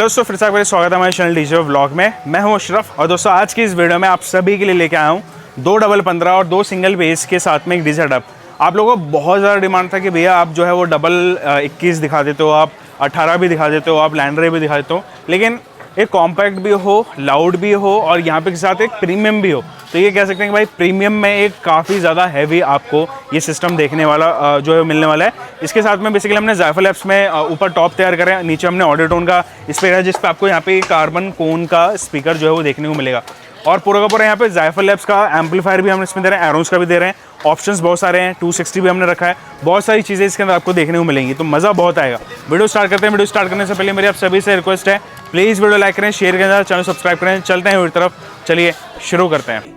Hello दोस्तों, फिर से आपका स्वागत है हमारे चैनल डीजे व्लॉग में। मैं हूं अशरफ और दोस्तों आज की इस वीडियो में आप सभी के लिए लेके आया हूं 2 डबल 15 और 2 सिंगल बेस के साथ में एक डीजे सेटअप। आप लोगों को बहुत ज़्यादा डिमांड था कि भैया आप जो है वो डबल 21 दिखा देते हो, आप 18 भी दिखा देते हो, आप लैंडरे भी दिखा देते हो, लेकिन एक कॉम्पैक्ट भी हो, लाउड भी हो और यहाँ पे के साथ एक प्रीमियम भी हो। तो ये कह सकते हैं कि भाई प्रीमियम में एक काफ़ी ज़्यादा हैवी आपको ये सिस्टम देखने वाला जो है मिलने वाला है। इसके साथ में बेसिकली हमने ज़ायफल एप्स में ऊपर टॉप तैयार करें, नीचे हमने ऑडियोटोन का स्पीकर है जिस पे आपको यहाँ पे कार्बन कोन का स्पीकर जो है वो देखने को मिलेगा। और पूरा का पूरा यहाँ पे ज़ायफल एप्स का एम्पलीफायर भी हम इसमें दे रहे हैं, एरोन्स का भी दे रहे हैं, ऑप्शंस बहुत सारे हैं, 260 भी हमने रखा है, बहुत सारी चीज़ें इसके अंदर आपको देखने को मिलेंगी, तो मज़ा बहुत आएगा। वीडियो स्टार्ट करते हैं। वीडियो स्टार्ट करने से पहले मेरी आप सभी से रिक्वेस्ट है, प्लीज़ वीडियो लाइक करें, शेयर करें, चैनल सब्सक्राइब करें। चलते हैं वीडियो तरफ, चलिए शुरू करते हैं।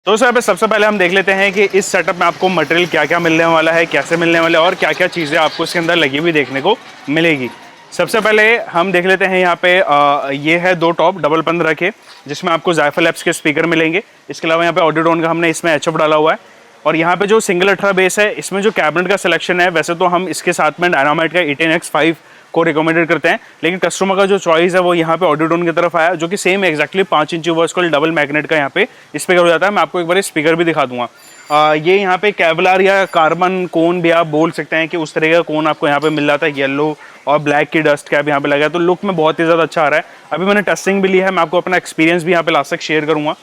तो सर सबसे पहले हम देख लेते हैं कि इस सेटअप में आपको मटेरियल क्या क्या मिलने वाला है, कैसे मिलने वाला है और क्या क्या चीज़ें आपको इसके अंदर लगी हुई देखने को मिलेगी। सबसे पहले हम देख लेते हैं यहाँ पे ये है 2 टॉप डबल 15 के जिसमें आपको ज़ायफल एप्स के स्पीकर मिलेंगे। इसके अलावा यहाँ पे ऑडियोटोन का हमने इसमें एचएफ डाला हुआ है। और यहाँ पे जो सिंगल 18 बेस है इसमें जो कैबिनेट का सिलेक्शन है, वैसे तो हम इसके साथ में डायनामाइट का 18X5 को रिकमेंडेड करते हैं, लेकिन कस्टमर का जो चॉइस है वो यहाँ पे ऑडियोटोन की तरफ आया, जो कि सेम एक्जैक्टली 5 इंची वर्सकोल डबल मैग्नेट का यहाँ पे स्पीकर हो जाता है। मैं आपको एक बार स्पीकर भी दिखा दूंगा। ये यहाँ पे केवलार या कार्बन कोन भी आप बोल सकते हैं कि उस तरह का कोन आपको यहाँ पे मिल जाता है। येलो और ब्लैक की डस्ट कैप यहाँ पे लगा है, तो लुक में बहुत ही ज़्यादा अच्छा आ रहा है। अभी मैंने टेस्टिंग भी ली है, मैं आपको अपना एक्सपीरियंस भी यहाँ पे लास्ट तक शेयर करूँगा।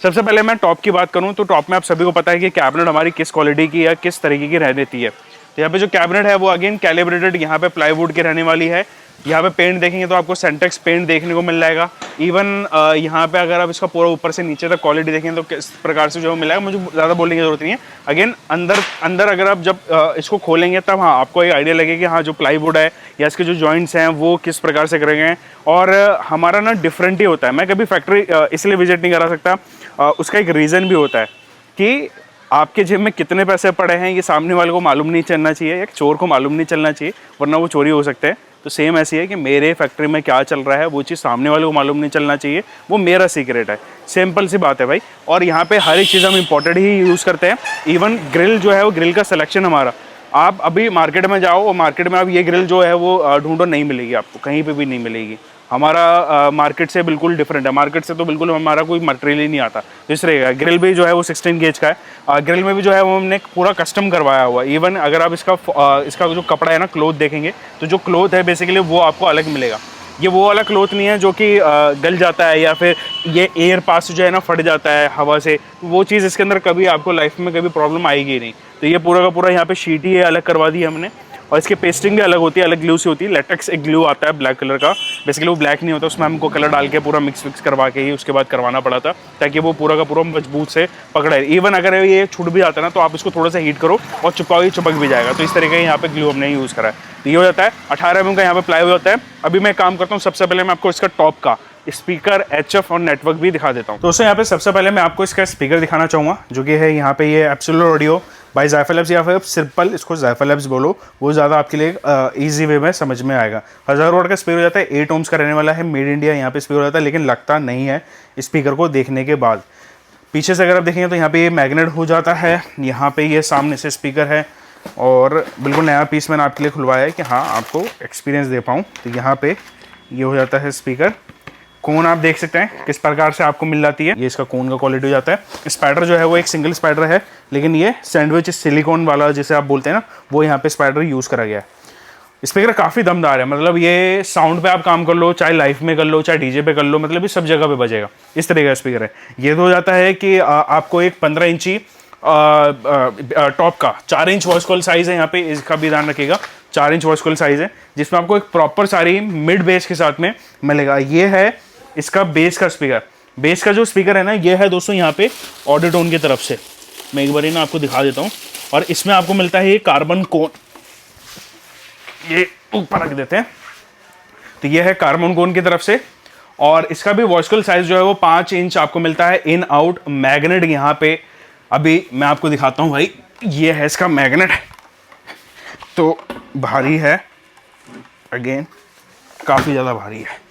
सबसे पहले मैं टॉप की बात करूँ तो टॉप में आप सभी को पता है कि कैबिनेट हमारी किस क्वालिटी की या किस तरीके की रह देती है। तो यहाँ पे जो कैबिनेट है वो अगेन कैलिब्रेटेड यहाँ पे प्लाईवुड की रहने वाली है। यहाँ पे पेंट देखेंगे तो आपको सेंटेक्स पेंट देखने को मिल जाएगा। इवन यहाँ पे अगर आप इसका पूरा ऊपर से नीचे तक क्वालिटी देखेंगे तो किस प्रकार से जो मिलेगा, मुझे ज़्यादा बोलने की जरूरत नहीं है। अगेन अंदर अगर आप जब इसको खोलेंगे तब हाँ आपको एक आइडिया लगेगा कि हाँ जो प्लाईवुड है या इसके जो जॉइंट्स हैं वो किस प्रकार से करे गए हैं। और हमारा ना डिफरेंट ही होता है। मैं कभी फैक्ट्री इसलिए विजिट नहीं करा सकता, उसका एक रीज़न भी होता है कि आपके जेब में कितने पैसे पड़े हैं ये सामने वाले को मालूम नहीं चलना चाहिए, एक चोर को मालूम नहीं चलना चाहिए, वरना वो चोरी हो सकते हैं। तो सेम ऐसी है कि मेरे फैक्ट्री में क्या चल रहा है वो चीज़ सामने वाले को मालूम नहीं चलना चाहिए, वो मेरा सीक्रेट है। सिंपल सी बात है भाई। और यहाँ पे हर एक चीज़ हम इम्पोर्टेड ही यूज़ करते हैं। इवन ग्रिल जो है वो ग्रिल का सिलेक्शन हमारा, आप अभी मार्केट में जाओ और मार्केट में आप ये ग्रिल जो है वो ढूंढो, नहीं मिलेगी आपको, कहीं पर भी नहीं मिलेगी। हमारा मार्केट से बिल्कुल डिफरेंट है। मार्केट से तो बिल्कुल हमारा कोई मटेरियल ही नहीं आता। तो इस तरह का ग्रिल भी जो है वो 16 गेज का है। ग्रिल में भी जो है वो हमने पूरा कस्टम करवाया हुआ है। इवन अगर आप इसका जो कपड़ा है ना, क्लोथ देखेंगे तो जो क्लोथ है बेसिकली वो आपको अलग मिलेगा। ये वो वाला क्लोथ नहीं है जो कि गल जाता है या फिर ये एयर पास जो है ना फट जाता है हवा से, वो चीज़ इसके अंदर कभी आपको लाइफ में कभी प्रॉब्लम आएगी ही नहीं। तो ये पूरा का पूरा यहाँ पे शीट ही अलग करवा दी हमने। और इसकी पेस्टिंग भी अलग होती है, अलग ग्लू से होती है। लेटेक्स एक ग्लू आता है ब्लैक कलर का, बेसिकली वो ब्लैक नहीं होता, उसमें हमको कलर डाल के पूरा मिक्स करवा के ही उसके बाद करवाना पड़ा था, ताकि वो पूरा का पूरा मजबूत से पकड़े। इवन अगर ये छूट भी जाता है ना तो आप इसको थोड़ा सा हीट करो और चिपक भी जाएगा। तो इस तरीके का यहाँ पे ग्लू हमने यूज़ करा है। तो ये हो जाता है 18 mm का यहाँ पे प्लाई हो जाता है। अभी मैं काम करता हूँ, सबसे पहले मैं आपको इसका टॉप का स्पीकर, एचएफ और नेटवर्क भी दिखा देता हूँ। तो उससे यहाँ पे सबसे पहले मैं आपको इसका स्पीकर दिखाना चाहूँगा, जो कि है यहाँ पे ये एब्सोल्यूट ऑडियो बाय ज़ायफल एप्स, या फिर सिंपल इसको ज़ायफल एप्स बोलो, वो ज़्यादा आपके लिए ईजी वे में समझ में आएगा। 1000 वाट का स्पीकर हो जाता है, 8 ohms का रहने वाला है, मेड इंडिया यहाँ पे स्पीकर हो जाता है, लेकिन लगता नहीं है स्पीकर को देखने के बाद। पीछे से अगर आप देखेंगे तो यहाँ पे ये मैग्नेट हो जाता है, यहाँ पे ये सामने से स्पीकर है और बिल्कुल नया पीस मैंने आपके लिए खुलवाया है कि हाँ आपको एक्सपीरियंस दे पाऊँ। तो यहाँ पे ये हो जाता है स्पीकर। कोन आप देख सकते हैं किस प्रकार से आपको मिल जाती है, ये इसका कोन का क्वालिटी हो जाता है। स्पाइडर जो है वो एक सिंगल स्पाइडर है, लेकिन ये सैंडविच सिलिकॉन वाला जिसे आप बोलते हैं ना, वो यहाँ पे स्पाइडर यूज़ करा गया है। स्पीकर काफ़ी दमदार है, मतलब ये साउंड पे आप काम कर लो, चाहे लाइव में कर लो, चाहे डीजे पे कर लो, मतलब ये सब जगह पे बजेगा। इस तरीके का स्पीकर है। ये तो हो जाता है कि आपको एक 15 इंची टॉप का 4 इंच वॉइस साइज़ है, यहाँ पे इसका भी ध्यान रखिएगा, 4 इंच वॉइस साइज़ है, जिसमें आपको एक प्रॉपर सारी मिड बेस के साथ में मिलेगा। ये है इसका बेस का स्पीकर। बेस का जो स्पीकर है ना, ये है दोस्तों यहाँ पे ऑडियोटोन की तरफ से। मैं एक बार ना आपको दिखा देता हूँ। और इसमें आपको मिलता है ये कार्बन कोन, ये ऊपर रख देते हैं, तो ये है कार्बन कोन की तरफ से। और इसका भी वॉइसकल साइज जो है वो 5 इंच आपको मिलता है। इन आउट मैग्नेट यहाँ पे अभी मैं आपको दिखाता हूँ भाई, ये है इसका मैग्नेट, तो भारी है, अगेन काफ़ी ज़्यादा भारी है।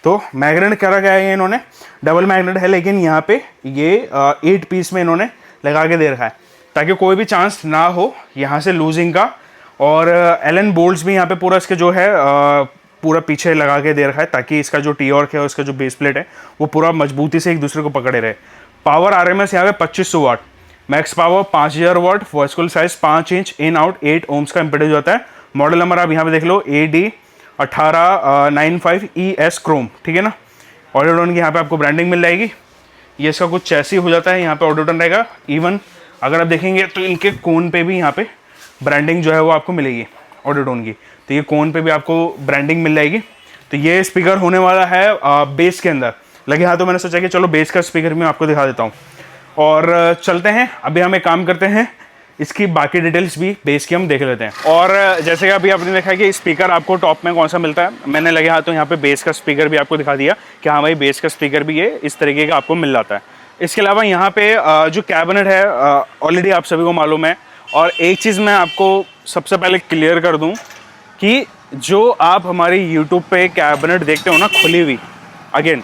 तो मैग्नेट करा गया है इन्होंने, डबल मैग्नेट है, लेकिन यहाँ पे ये 8 पीस में इन्होंने लगा के दे रखा है। ताकि कोई भी चांस ना हो यहाँ से लूजिंग का। और एलन बोल्ट्स भी यहाँ पे पूरा इसके जो है पूरा पीछे लगा के दे रखा है, ताकि इसका जो टीऑर्क है और इसका जो बेस प्लेट है वो पूरा मजबूती से एक दूसरे को पकड़े रहे। पावर RMS यहाँ पे 2500 watt, max power 5000 watt, vertical size 5 inch, in out 8 ohms का इम्पीडेंस होता है। मॉडल नंबर आप यहाँ पे देख लो AD 1895 ES क्रोम, ठीक है ना। ऑडियोटोन की यहाँ पे आपको ब्रांडिंग मिल जाएगी। ये इसका कुछ चैसी हो जाता है, यहाँ पे ऑडियोटोन रहेगा। इवन अगर आप देखेंगे तो इनके कोन पे भी यहाँ पे ब्रांडिंग जो है वो आपको मिलेगी ऑडियोटोन की, तो ये कोन पे भी आपको ब्रांडिंग मिल जाएगी। तो ये स्पीकर होने वाला है बेस के अंदर लगे। हाँ, तो मैंने सोचा कि चलो बेस का स्पीकर मैं आपको दिखा देता हूँ और चलते हैं। अभी हम एक काम करते हैं, इसकी बाकी डिटेल्स भी बेस की हम देख लेते हैं। और जैसे कि अभी आपने देखा है कि स्पीकर आपको टॉप में कौन सा मिलता है, मैंने लगे हाथों यहाँ पे बेस का स्पीकर भी आपको दिखा दिया कि हाँ भाई बेस का स्पीकर भी ये इस तरीके का आपको मिल जाता है। इसके अलावा यहाँ पे जो कैबिनेट है ऑलरेडी आप सभी को मालूम है। और एक चीज़ मैं आपको सबसे पहले क्लियर कर दूँ कि जो आप हमारी यूट्यूब पे कैबिनेट देखते हो ना खुली हुई, अगेन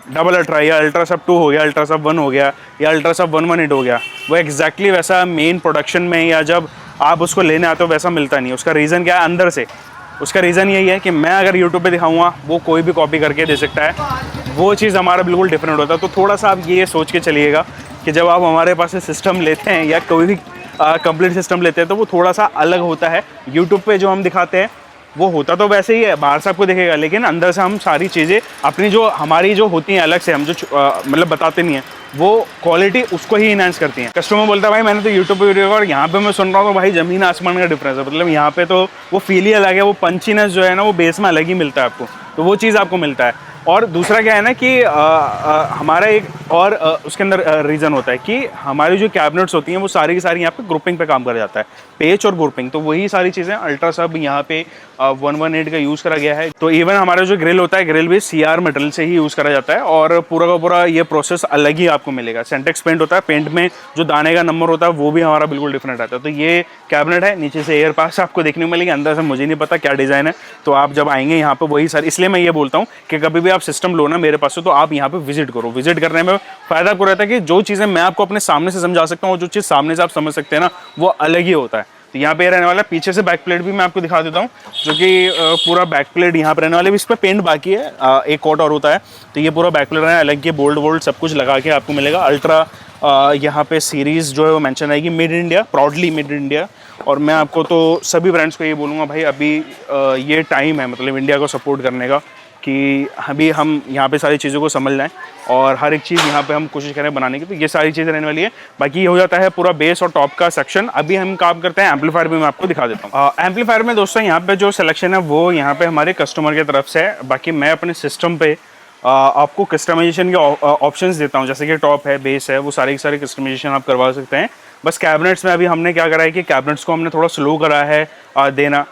डबल अल्ट्रा या अल्ट्रा सब 2 हो गया, अल्ट्रा सब 1 हो गया या अल्ट्रा सब 118 हो गया, वो एग्जैक्टली वैसा मेन प्रोडक्शन में या जब आप उसको लेने आते हो वैसा मिलता नहीं है। उसका रीज़न क्या है अंदर से? उसका रीज़न यही है कि मैं अगर यूट्यूब पे दिखाऊंगा वो कोई भी कॉपी करके दे सकता है, वो चीज़ हमारा बिल्कुल डिफरेंट होता है। तो थोड़ा सा आप ये सोच के चलिएगा कि जब आप हमारे पास से सिस्टम लेते हैं या कोई भी कंप्लीट सिस्टम लेते हैं तो वो थोड़ा सा अलग होता है। यूट्यूब पे जो हम दिखाते हैं वो होता तो वैसे ही है, बाहर से आपको दिखेगा, लेकिन अंदर से हम सारी चीज़ें अपनी जो हमारी जो होती हैं अलग से हम जो मतलब बताते नहीं हैं, वो क्वालिटी उसको ही इनहांस करती हैं। कस्टमर बोलता है भाई मैंने तो यूट्यूब पे वीडियो और यहाँ पे मैं सुन रहा हूँ तो भाई ज़मीन आसमान का डिफरेंस है। मतलब यहाँ पे तो वो फील ही अलग है, वो पंचीनेस जो है ना वो बेस में अलग ही मिलता है आपको, तो वो चीज़ आपको मिलता है। और दूसरा क्या है ना कि हमारा एक और उसके अंदर रीज़न होता है कि हमारी जो कैबिनेट्स होती हैं वो सारी की सारी यहाँ पे ग्रुपिंग पे काम करा जाता है, पेच और ग्रुपिंग। तो वही सारी चीज़ें अल्ट्रा सब यहाँ पे 118 का यूज़ करा गया है। तो इवन हमारा जो ग्रिल होता है, ग्रिल भी CR मटेरियल से ही यूज़ करा जाता है और पूरा का पूरा ये प्रोसेस अलग ही आपको मिलेगा। सेंटेक्स पेंट होता है, पेंट में जो दाने का नंबर होता है वो भी हमारा बिल्कुल डिफरेंट रहता है। तो ये कैबिनेट है, नीचे से एयर पास आपको देखने को मिलेगी, अंदर से मुझे नहीं पता क्या डिज़ाइन है। तो आप जब आएंगे यहाँ पर वही सारी, इसलिए मैं ये बोलता हूँ कि कभी भी आप सिस्टम लो ना मेरे पास से तो आप यहाँ पे विजिट करो। विजिट करने में फ़ायदा आपको रहता है कि जो चीज़ें मैं आपको अपने सामने से समझा सकता हूँ, जो चीज़ सामने से आप समझ सकते हैं ना, वो अलग ही होता है। तो यहाँ पे रहने वाला है, पीछे से बैक प्लेट भी मैं आपको दिखा देता हूँ, जो कि पूरा बैक प्लेट यहाँ पे रहने वाले, इस पर पेंट बाकी है, एक कोट और होता है। तो ये पूरा बैक प्लेट है, अलग के बोल्ट वोल्ट सब कुछ लगा के आपको मिलेगा। अल्ट्रा यहाँ पे सीरीज़ जो है वो मेंशन आएगी, made in India, proudly made in India. और मैं आपको तो सभी ब्रांड्स को ये बोलूँगा भाई अभी ये टाइम है मतलब इंडिया को सपोर्ट करने का, कि अभी हम यहाँ पे सारी चीज़ों को समझ जाएं और हर एक चीज़ यहाँ पे हम कोशिश करें बनाने की। तो ये सारी चीज़ें रहने वाली है। बाकी ये हो जाता है पूरा बेस और टॉप का सेक्शन। अभी हम काम करते हैं एम्पलीफायर भी मैं आपको दिखा देता हूँ। एम्पलीफायर में दोस्तों यहाँ पे जो सिलेक्शन है वो यहाँ पे हमारे कस्टमर की तरफ से है। बाकी मैं अपने सिस्टम पे आपको कस्टमाइजेशन के ऑप्शंस देता हूँ, जैसे कि टॉप है, बेस है, वो सारे के सारे कस्टमाइजेशन आप करवा सकते हैं। बस कैबिनेट्स में अभी हमने क्या करा है कि कैबिनेट्स को हमने थोड़ा स्लो करा है देना।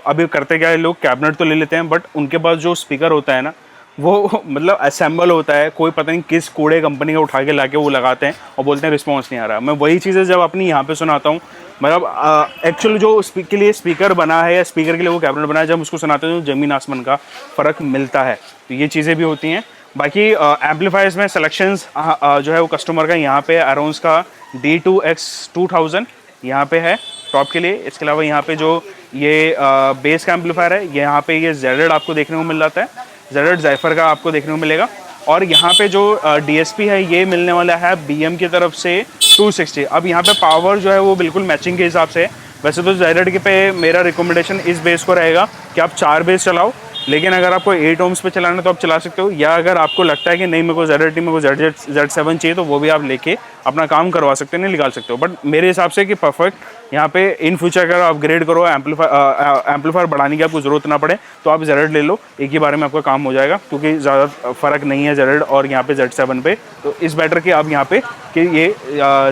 अभी करते क्या है, लोग कैबिनेट तो ले लेते हैं बट उनके पास जो स्पीकर होता है ना वो मतलब असेंबल होता है, कोई पता नहीं किस कूड़े कंपनी का उठा के लाके वो लगाते हैं और बोलते हैं रिस्पॉन्स नहीं आ रहा। मैं वही चीज़ें जब अपनी यहाँ पे सुनाता हूँ, मतलब एक्चुअल जो के लिए स्पीकर बना है या स्पीकर के लिए वो कैबिनेट बना है, जब उसको सुनाते हैं तो ज़मीन आसमान का फ़र्क मिलता है। तो ये चीज़ें भी होती हैं। बाकी एम्पलीफायर्स में सिलेक्शंस जो है वो कस्टमर का यहाँ पे अराउंड का D2X 2000 यहाँ पे है टॉप के लिए। इसके अलावा यहाँ पे जो ये बेस का एम्पलीफायर है, यहाँ पे ये ZZ आपको देखने को मिल जाता है, ZZ ज़ाइफर का आपको देखने को मिलेगा। और यहाँ पे जो DSP है ये मिलने वाला है BM की तरफ से 260। अब यहाँ पे पावर जो है वो बिल्कुल मैचिंग के हिसाब से। वैसे तो ZZ के पे मेरा रिकमेंडेशन इस बेस को रहेगा कि आप 4 बेस चलाओ, लेकिन अगर आपको 8 ohms पे चलाना है तो आप चला सकते हो, या अगर आपको लगता है कि नहीं मेरे को ZT मेरे को Z7 चाहिए तो वो भी आप लेके अपना काम करवा सकते हैं, नहीं निकाल सकते हो। बट मेरे हिसाब से कि परफेक्ट यहाँ पे इन फ्यूचर अगर अपग्रेड करो, एम्पलीफायर बढ़ाने की आपको ज़रूरत ना पड़े तो आप ZT ले लो, एक ही बारे में आपका काम हो जाएगा, क्योंकि ज़्यादा फ़र्क नहीं है ZT और यहाँ पे Z7 पे। तो इस बेटर कि आप यहाँ पे कि ये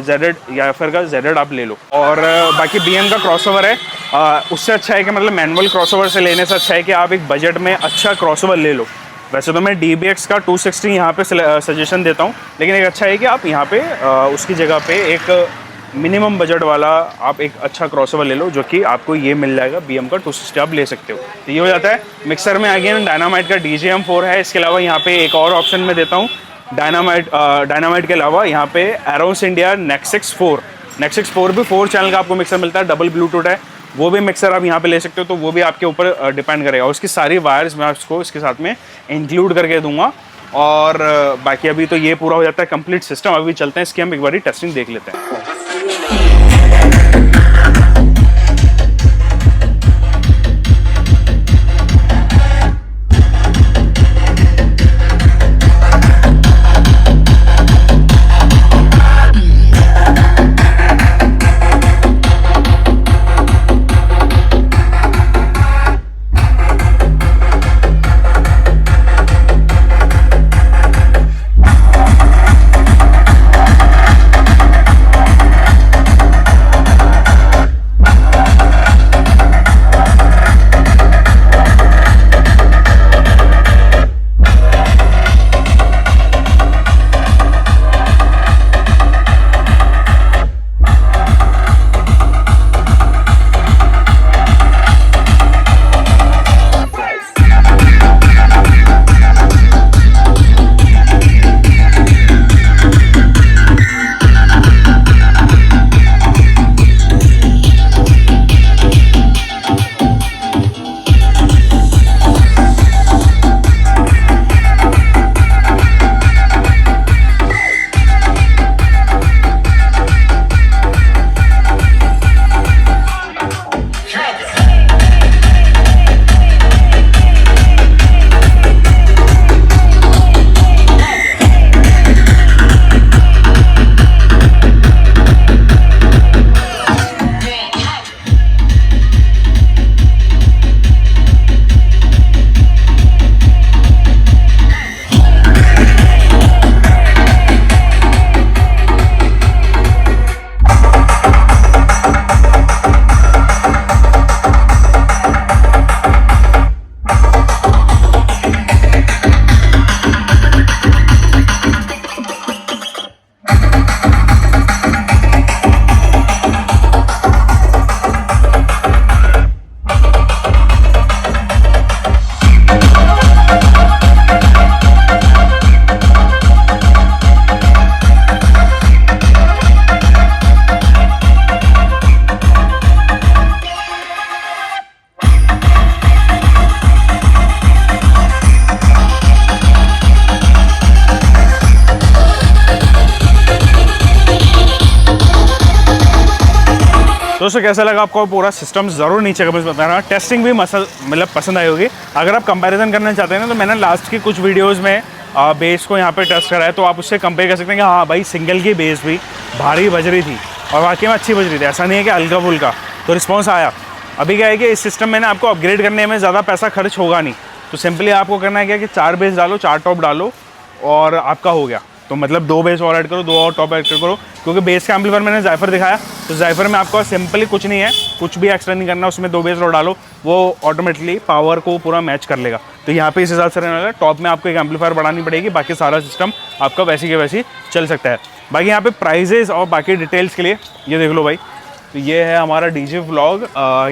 ZT या फिर का ZT आप ले लो। और बाकी BM का क्रॉसओवर है, उससे अच्छा है कि मतलब मैनुअल क्रॉसओवर से लेने से अच्छा है कि आप एक बजट में अच्छा क्रॉसओवर ले लो। वैसे तो मैं DBX का 260 यहाँ पे सजेशन देता हूँ, लेकिन एक अच्छा है कि आप यहाँ पे उसकी जगह पे एक मिनिमम बजट वाला आप एक अच्छा क्रॉसओवर ले लो, जो कि आपको ये मिल जाएगा BM का 260 आप ले सकते हो। तो ये हो जाता है। मिक्सर में अगेन डायनामाइट का DJM4 है। इसके अलावा यहाँ पे एक और ऑप्शन में देता हूँ डायनामाइट के अलावा यहाँ पे एरोस इंडिया नेक्सस 4 नेक्सस 4 भी 4 चैनल का आपको मिक्सर मिलता है, डबल ब्लूटूथ है, वो भी मिक्सर आप यहाँ पे ले सकते हो, तो वो भी आपके ऊपर डिपेंड करेगा। और उसकी सारी वायर्स मैं आपको इसके साथ में इंक्लूड करके दूंगा। और बाकी अभी तो ये पूरा हो जाता है कंप्लीट सिस्टम। अभी चलते हैं इसकी हम एक बार टेस्टिंग देख लेते हैं। दोस्तों कैसा लगा आपको पूरा सिस्टम ज़रूर नीचे कमेंट्स में बताना। टेस्टिंग भी मतलब पसंद आई होगी। अगर आप कंपैरिजन करना चाहते हैं ना, तो मैंने लास्ट की कुछ वीडियोस में बेस को यहाँ पे टेस्ट करा है, तो आप उससे कंपेयर कर सकते हैं कि हाँ भाई सिंगल की बेस भी भारी बज रही थी और वाकई में अच्छी बज रही थी। ऐसा नहीं है कि हल्का फुल्का, तो रिस्पॉन्स आया। अभी क्या है कि इस सिस्टम में ना आपको अपग्रेड करने में ज़्यादा पैसा खर्च होगा नहीं, तो सिंपली आपको करना है क्या कि 4 बेस डालो, 4 टॉप डालो और आपका हो गया। तो मतलब 2 बेस और ऐड करो, 2 और टॉप ऐड करो, क्योंकि बेस का एम्पलीफायर मैंने जायफर दिखाया, तो जायफर में आपको सिंपली कुछ नहीं है, कुछ भी एक्स्ट्रा नहीं करना, उसमें 2 बेस और डालो, वो ऑटोमेटिकली पावर को पूरा मैच कर लेगा। तो यहाँ पे इस हिसाब से रहने वाला। टॉप में आपको एक एम्पलीफायर बढ़ानी पड़ेगी, बाकी सारा सिस्टम आपका वैसी के वैसी चल सकता है। बाकी यहाँ पे प्राइजेस और बाकी डिटेल्स के लिए ये देख लो भाई। तो ये है हमारा डीजे व्लॉग।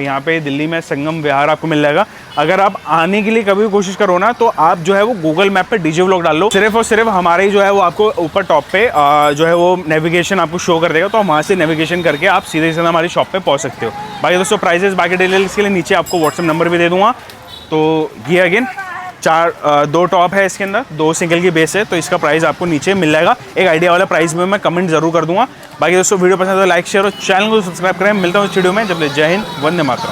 यहाँ पे दिल्ली में संगम विहार आपको मिल जाएगा। अगर आप आने के लिए कभी भी कोशिश करो ना, तो आप जो है वो गूगल मैप पे डीजे व्लॉग डाल लो, सिर्फ और सिर्फ हमारे ही जो है वो आपको ऊपर टॉप पे जो है वो नेविगेशन आपको शो कर देगा, तो वहाँ से नेविगेशन करके आप सीधे सीधे हमारी शॉप पे पहुँच सकते हो। बाकी दोस्तों प्राइजेस बाकी डिटेल्स के लिए नीचे आपको व्हाट्सएप नंबर भी दे दूँगा। तो ये अगेन 2 टॉप है इसके अंदर, 2 सिंगल की बेस है, तो इसका प्राइस आपको नीचे मिल जाएगा। एक आइडिया वाला प्राइस में मैं कमेंट जरूर कर दूंगा। बाकी दोस्तों वीडियो पसंद है तो लाइक शेयर और चैनल को सब्सक्राइब करें। मिलता हूँ इस वीडियो में, जब जय हिंद, वंदे मातरम।